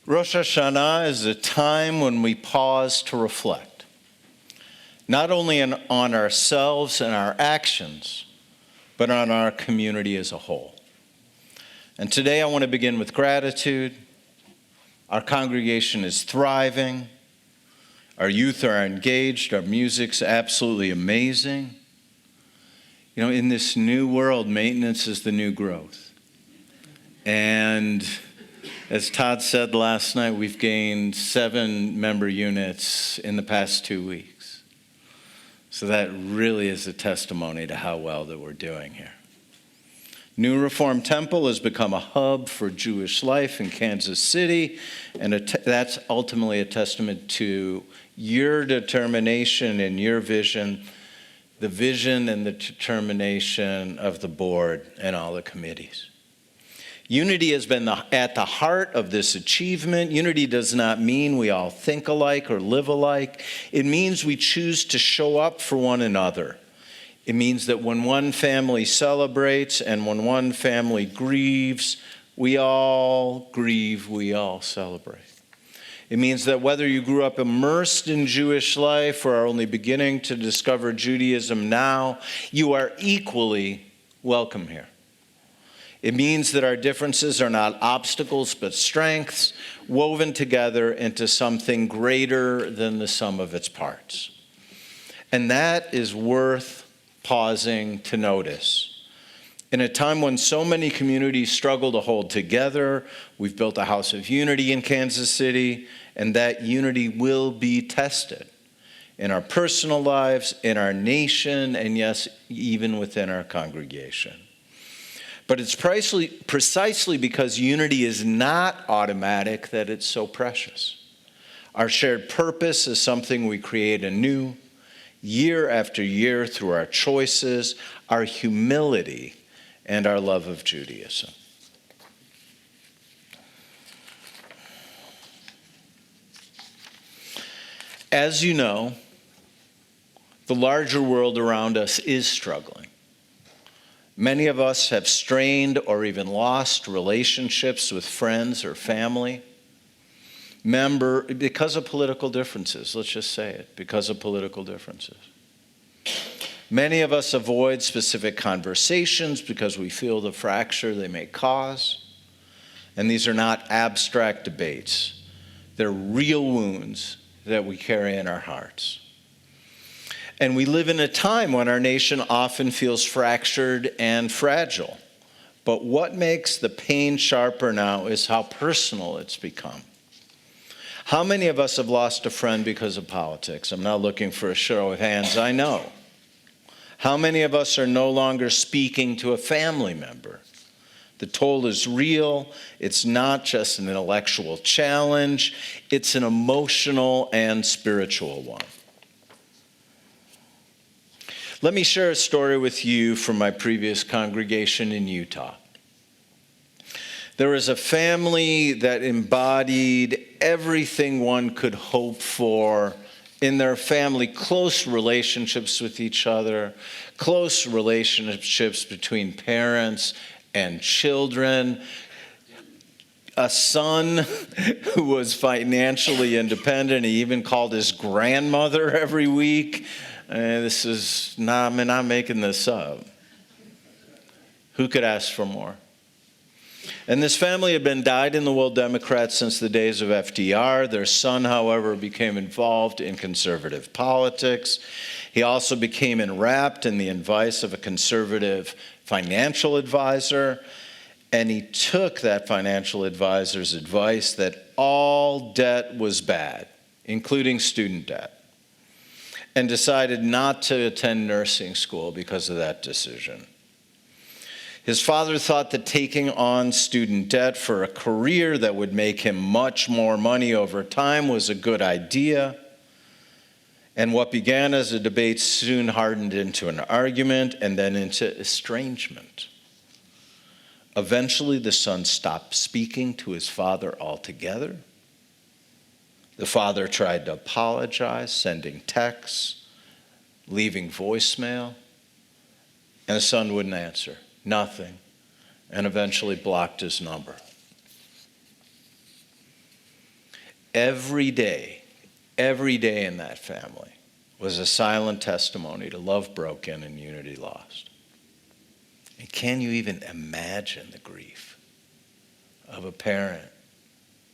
Rosh Hashanah is a time when we pause to reflect, not only on ourselves and our actions, but on our community as a whole. And today I want to begin with gratitude. Our congregation is thriving. Our youth are engaged. Our music's absolutely amazing. You know, in this new world, maintenance is the new growth. And as Todd said last night, we've gained 7 member units in the past 2 weeks. So that really is a testimony to how well that we're doing here. New Reformed Temple has become a hub for Jewish life in Kansas City, and that's ultimately a testament to your determination and your vision, the vision and the determination of the board and all the committees. Unity has been at the heart of this achievement. Unity does not mean we all think alike or live alike. It means we choose to show up for one another. It means that when one family celebrates and when one family grieves, we all grieve, we all celebrate. It means that whether you grew up immersed in Jewish life or are only beginning to discover Judaism now, you are equally welcome here. It means that our differences are not obstacles but strengths woven together into something greater than the sum of its parts. And that is worth pausing to notice. In a time when so many communities struggle to hold together, we've built a house of unity in Kansas City, and that unity will be tested in our personal lives, in our nation, and yes, even within our congregation. But it's precisely because unity is not automatic that it's so precious. Our shared purpose is something we create anew, year after year through our choices, our humility, and our love of Judaism. As you know, the larger world around us is struggling. Many of us have strained or even lost relationships with friends or family. Because of political differences, let's just say it, because of political differences. Many of us avoid specific conversations because we feel the fracture they may cause. And these are not abstract debates. They're real wounds that we carry in our hearts. And we live in a time when our nation often feels fractured and fragile. But what makes the pain sharper now is how personal it's become. How many of us have lost a friend because of politics? I'm not looking for a show of hands, I know. How many of us are no longer speaking to a family member? The toll is real. It's not just an intellectual challenge. It's an emotional and spiritual one. Let me share a story with you from my previous congregation in Utah. There was a family that embodied everything one could hope for in their family: close relationships with each other, close relationships between parents and children, a son who was financially independent. He even called his grandmother every week. I'm not making this up. Who could ask for more? And this family had been dyed-in-the-wool Democrats since the days of FDR. Their son, however, became involved in conservative politics. He also became enwrapped in the advice of a conservative financial advisor. And he took that financial advisor's advice that all debt was bad, including student debt, and decided not to attend nursing school because of that decision. His father thought that taking on student debt for a career that would make him much more money over time was a good idea. And what began as a debate soon hardened into an argument and then into estrangement. Eventually, the son stopped speaking to his father altogether. The father tried to apologize, sending texts, leaving voicemail, and the son wouldn't answer, nothing, and eventually blocked his number. every day in that family was a silent testimony to love broken and unity lost. And can you even imagine the grief of a parent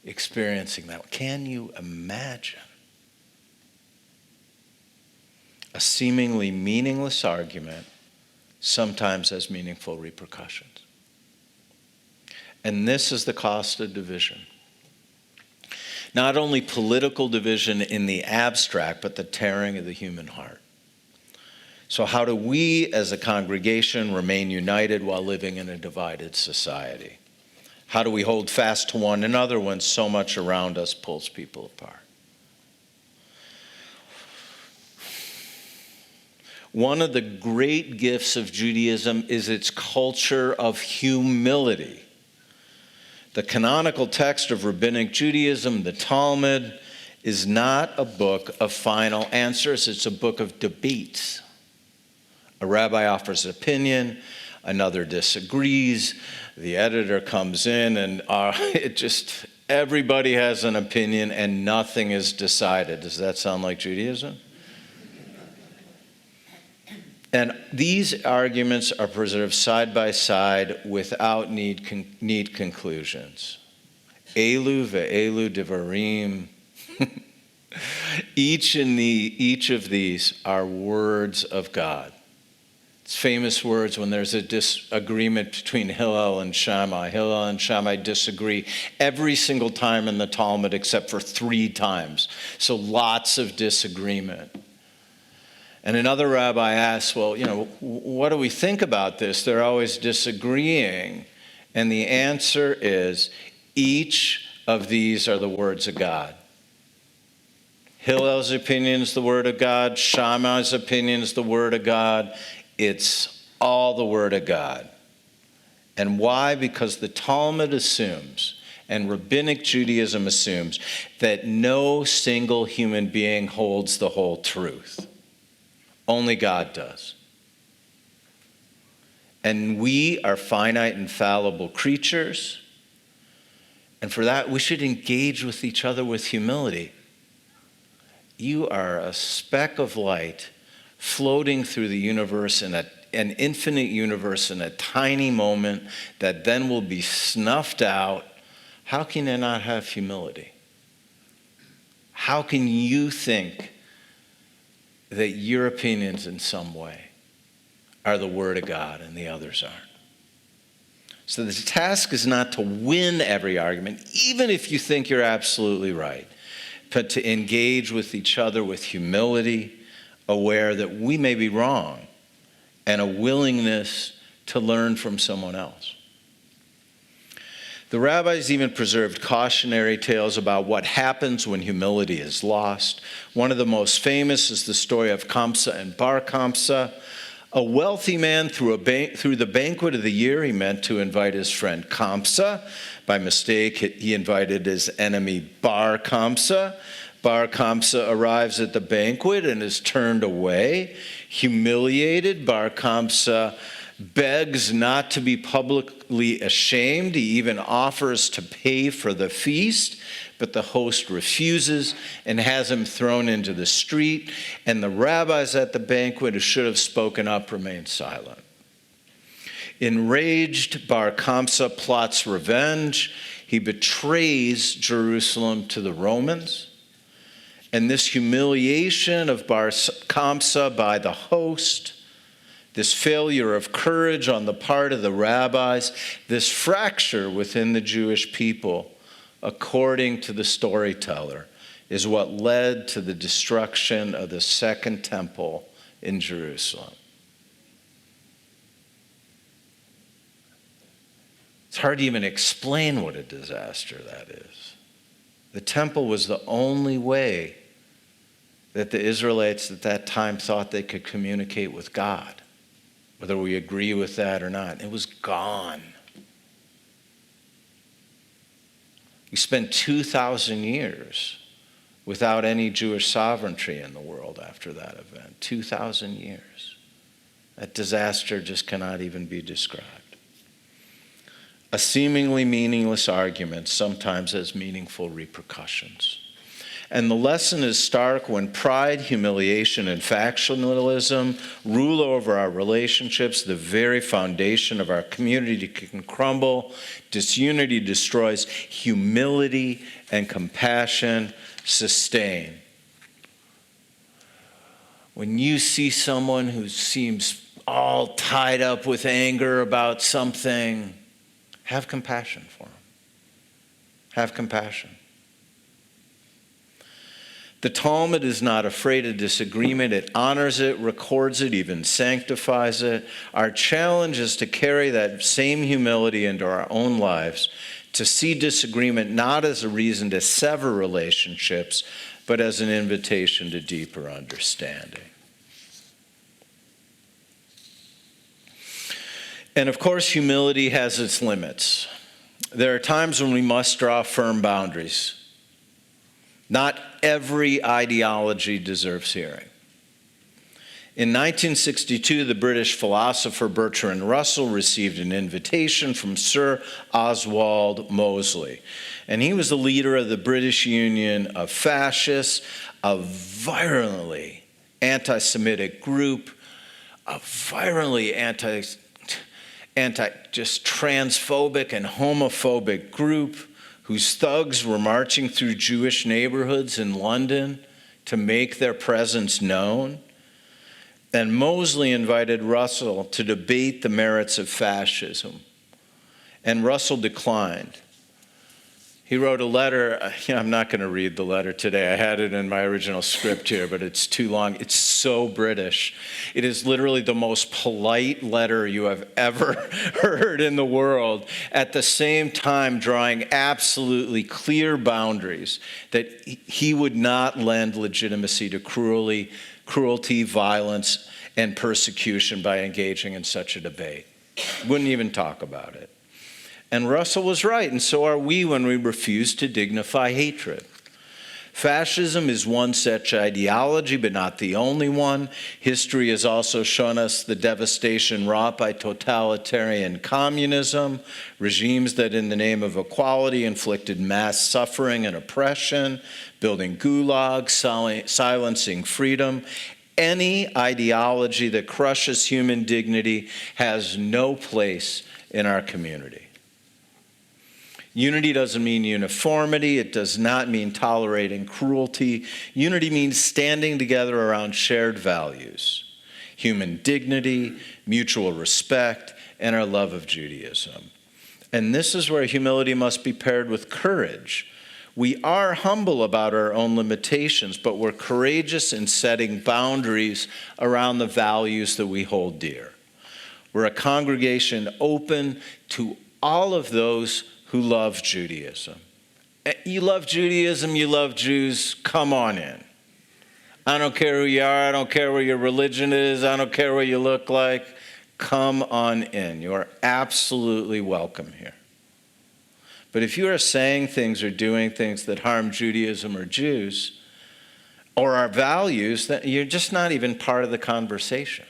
experiencing that? Can you imagine? A seemingly meaningless argument sometimes has meaningful repercussions. And this is the cost of division. Not only political division in the abstract, but the tearing of the human heart. So how do we as a congregation remain united while living in a divided society? How do we hold fast to one another when so much around us pulls people apart? One of the great gifts of Judaism is its culture of humility. The canonical text of Rabbinic Judaism, the Talmud, is not a book of final answers. It's a book of debates. A rabbi offers an opinion, another disagrees, the editor comes in, and everybody has an opinion and nothing is decided. Does that sound like Judaism? And these arguments are preserved side by side without neat conclusions. Elu ve'elu devarim. Each of these are words of God. It's famous words when there's a disagreement between Hillel and Shammai. Hillel and Shammai disagree every single time in the Talmud except for 3 times. So lots of disagreement. And another rabbi asks, well, what do we think about this? They're always disagreeing. And the answer is, each of these are the words of God. Hillel's opinion is the word of God. Shammai's opinion is the word of God. It's all the word of God. And why? Because the Talmud assumes, and Rabbinic Judaism assumes, that no single human being holds the whole truth. Only God does. And we are finite and fallible creatures. And for that, we should engage with each other with humility. You are a speck of light floating through the universe in an infinite universe in a tiny moment that then will be snuffed out. How can you not have humility? How can you think that your opinions in some way are the word of God and the others aren't? So the task is not to win every argument, even if you think you're absolutely right, but to engage with each other with humility, aware that we may be wrong, and a willingness to learn from someone else. The rabbis even preserved cautionary tales about what happens when humility is lost. One of the most famous is the story of Kamsa and Bar Kamsa. A wealthy man, through the banquet of the year, he meant to invite his friend Kamsa. By mistake, he invited his enemy Bar Kamsa. Bar Kamsa arrives at the banquet and is turned away. Humiliated, Bar Kamsa begs not to be publicly ashamed. He even offers to pay for the feast, but the host refuses and has him thrown into the street. And the rabbis at the banquet who should have spoken up remain silent. Enraged, Bar Kamsa plots revenge. He betrays Jerusalem to the Romans. And this humiliation of Bar Kamsa by the host, this failure of courage on the part of the rabbis, this fracture within the Jewish people, according to the storyteller, is what led to the destruction of the Second Temple in Jerusalem. It's hard to even explain what a disaster that is. The temple was the only way that the Israelites at that time thought they could communicate with God, whether we agree with that or not. It was gone. We spent 2,000 years without any Jewish sovereignty in the world after that event. 2,000 years. That disaster just cannot even be described. A seemingly meaningless argument sometimes has meaningful repercussions. And the lesson is stark when pride, humiliation, and factionalism rule over our relationships. The very foundation of our community can crumble. Disunity destroys. Humility and compassion sustain. When you see someone who seems all tied up with anger about something, have compassion for them. Have compassion. The Talmud is not afraid of disagreement. It honors it, records it, even sanctifies it. Our challenge is to carry that same humility into our own lives, to see disagreement not as a reason to sever relationships, but as an invitation to deeper understanding. And of course, humility has its limits. There are times when we must draw firm boundaries. Not every ideology deserves hearing. In 1962, the British philosopher Bertrand Russell received an invitation from Sir Oswald Mosley. And he was the leader of the British Union of Fascists, a virulently anti-Semitic group, a virulently just transphobic and homophobic group whose thugs were marching through Jewish neighborhoods in London to make their presence known. And Mosley invited Russell to debate the merits of fascism. And Russell declined. He wrote a letter. I'm not going to read the letter today. I had it in my original script here, but it's too long. It's so British. It is literally the most polite letter you have ever heard in the world, at the same time drawing absolutely clear boundaries that he would not lend legitimacy to cruelty, violence, and persecution by engaging in such a debate. Wouldn't even talk about it. And Russell was right, and so are we when we refuse to dignify hatred. Fascism is one such ideology, but not the only one. History has also shown us the devastation wrought by totalitarian communism, regimes that in the name of equality inflicted mass suffering and oppression, building gulags, silencing freedom. Any ideology that crushes human dignity has no place in our community. Unity doesn't mean uniformity. It does not mean tolerating cruelty. Unity means standing together around shared values, human dignity, mutual respect, and our love of Judaism. And this is where humility must be paired with courage. We are humble about our own limitations, but we're courageous in setting boundaries around the values that we hold dear. We're a congregation open to all of those who love Judaism. You love Judaism, you love Jews, come on in. I don't care who you are, I don't care what your religion is, I don't care what you look like. Come on in. You are absolutely welcome here. But if you are saying things or doing things that harm Judaism or Jews or our values, then you're just not even part of the conversation.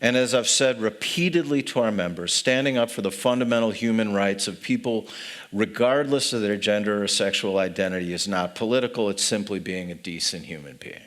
And as I've said repeatedly to our members, standing up for the fundamental human rights of people, regardless of their gender or sexual identity, is not political. It's simply being a decent human being.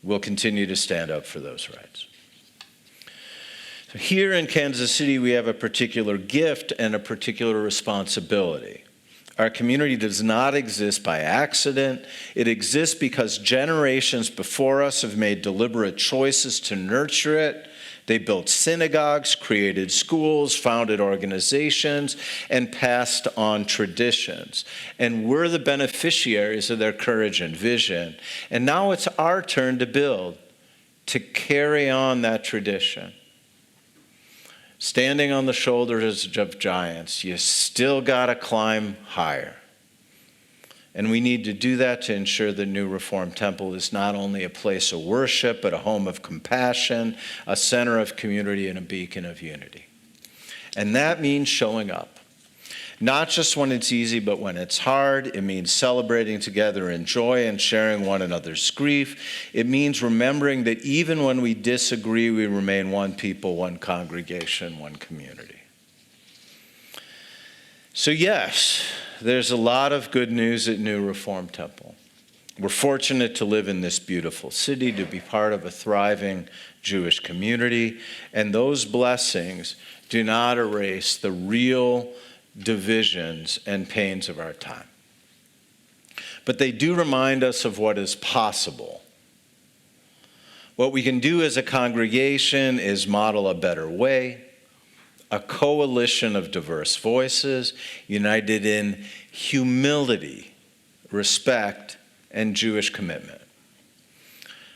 We'll continue to stand up for those rights. So here in Kansas City, we have a particular gift and a particular responsibility. Our community does not exist by accident. It exists because generations before us have made deliberate choices to nurture it. They built synagogues, created schools, founded organizations, and passed on traditions. And we're the beneficiaries of their courage and vision. And now it's our turn to build, to carry on that tradition. Standing on the shoulders of giants, you still got to climb higher. And we need to do that to ensure the new Reformed Temple is not only a place of worship, but a home of compassion, a center of community, and a beacon of unity. And that means showing up. Not just when it's easy, but when it's hard. It means celebrating together in joy and sharing one another's grief. It means remembering that even when we disagree, we remain one people, one congregation, one community. So yes, there's a lot of good news at New Reformed Temple. We're fortunate to live in this beautiful city, to be part of a thriving Jewish community, and those blessings do not erase the real divisions and pains of our time. But they do remind us of what is possible. What we can do as a congregation is model a better way, a coalition of diverse voices, united in humility, respect, and Jewish commitment.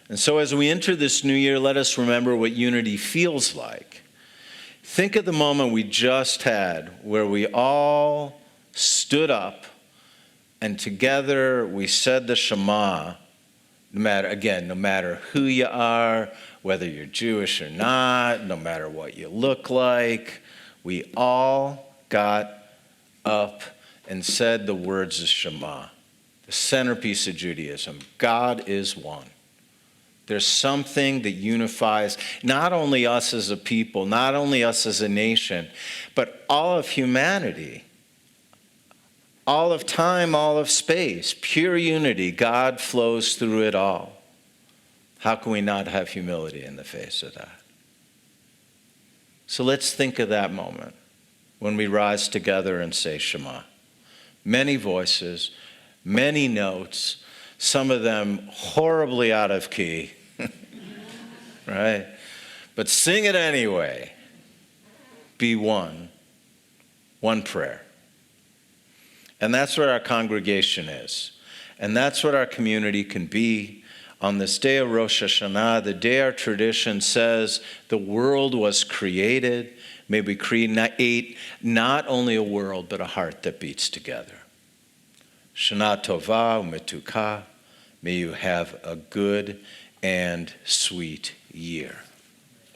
And so as we enter this new year, let us remember what unity feels like. Think of the moment we just had where we all stood up and together we said the Shema, no matter who you are, whether you're Jewish or not, no matter what you look like, we all got up and said the words of Shema, the centerpiece of Judaism. God is one. There's something that unifies not only us as a people, not only us as a nation, but all of humanity, all of time, all of space, pure unity. God flows through it all. How can we not have humility in the face of that? So let's think of that moment when we rise together and say Shema. Many voices, many notes, some of them horribly out of key, right? But sing it anyway. Be one prayer. And that's what our congregation is. And that's what our community can be on this day of Rosh Hashanah, the day our tradition says the world was created. May we create not only a world, but a heart that beats together. Shana Tova Umetuka. May you have a good and sweet year.